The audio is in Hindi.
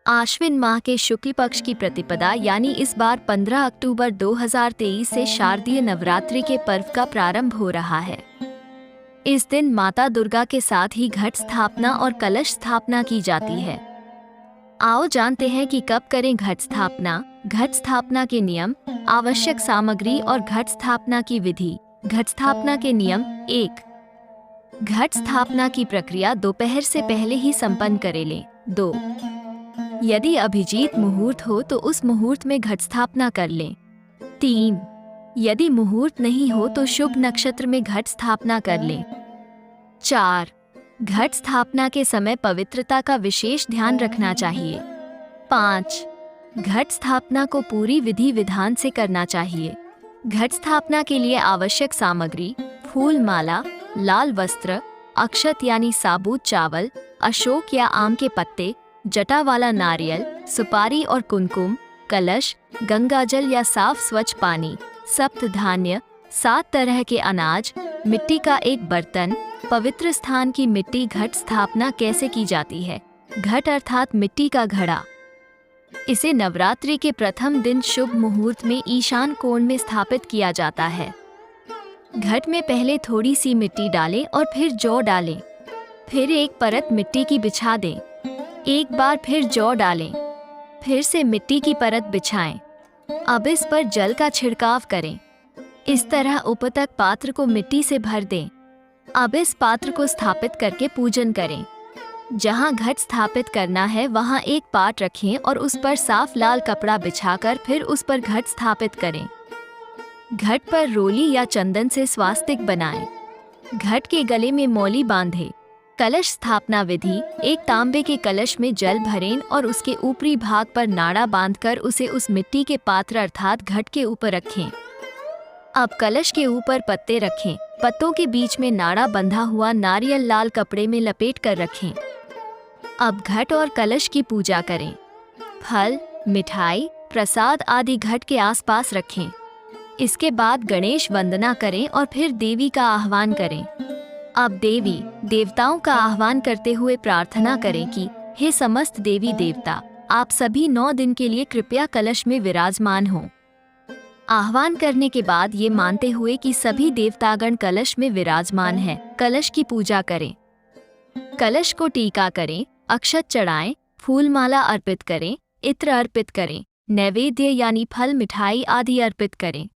आश्विन माह के शुक्ल पक्ष की प्रतिपदा यानी इस बार 15 अक्टूबर 2023 से शारदीय नवरात्रि के पर्व का प्रारंभ हो रहा है। इस दिन माता दुर्गा के साथ ही घट स्थापना और कलश स्थापना की जाती है। आओ जानते हैं कि कब करें घट स्थापना, घट स्थापना के नियम, आवश्यक सामग्री और घट स्थापना की विधि। घट स्थापना के नियम। 1. घट स्थापना की प्रक्रिया दोपहर से पहले ही संपन्न करे लें। 2. यदि अभिजीत मुहूर्त हो तो उस मुहूर्त में घट स्थापना कर लें। 3. यदि मुहूर्त नहीं हो तो शुभ नक्षत्र में घट स्थापना कर लें। 4. घट स्थापना के समय पवित्रता का विशेष ध्यान रखना चाहिए। 5. घट स्थापना को पूरी विधि विधान से करना चाहिए। घट स्थापना के लिए आवश्यक सामग्री: फूल माला, लाल वस्त्र, अक्षत यानी साबुत चावल, अशोक या आम के पत्ते, जटा वाला नारियल, सुपारी और कुमकुम, कलश, गंगाजल या साफ स्वच्छ पानी, सप्त धान्य, 7 तरह के अनाज, मिट्टी का एक बर्तन। पवित्र स्थान की मिट्टी। घट स्थापना कैसे की जाती है? घट अर्थात मिट्टी का घड़ा। इसे नवरात्रि के प्रथम दिन शुभ मुहूर्त में ईशान कोण में स्थापित किया जाता है। घट में पहले थोड़ी सी मिट्टी डालें और फिर जौ डालें। फिर एक परत मिट्टी की बिछा दें। एक बार फिर जौ डालें। फिर से मिट्टी की परत बिछाएं। अब इस पर जल का छिड़काव करें। इस तरह उपतक पात्र को मिट्टी से भर दें। अब इस पात्र को स्थापित करके पूजन करें। जहां घट स्थापित करना है वहां एक पाट रखें और उस पर साफ लाल कपड़ा बिछाकर फिर उस पर घट स्थापित करें। घट पर रोली या चंदन से स्वास्तिक बनाएं। घट के गले में मौली बांधें। कलश स्थापना विधि। एक तांबे के कलश में जल भरें और उसके ऊपरी भाग पर नाड़ा बांधकर उसे उस मिट्टी के पात्र अर्थात घट के ऊपर रखें। अब कलश के ऊपर पत्ते रखें। पत्तों के बीच में नाड़ा बंधा हुआ नारियल लाल कपड़े में लपेट कर रखें। अब घट और कलश की पूजा करें। फल, मिठाई, प्रसाद आदि घट के आसपास रखें। इसके बाद गणेश वंदना करें और फिर देवी का आह्वान करें। अब देवी देवताओं का आह्वान करते हुए प्रार्थना करें कि हे समस्त देवी देवता, आप सभी 9 दिन के लिए कृपया कलश में विराजमान हों। आह्वान करने के बाद ये मानते हुए कि सभी देवतागण कलश में विराजमान हैं, कलश की पूजा करें। कलश को टीका करें, अक्षत चढ़ाएं, फूल माला अर्पित करें, इत्र अर्पित करें, नैवेद्य यानी फल मिठाई आदि अर्पित करें।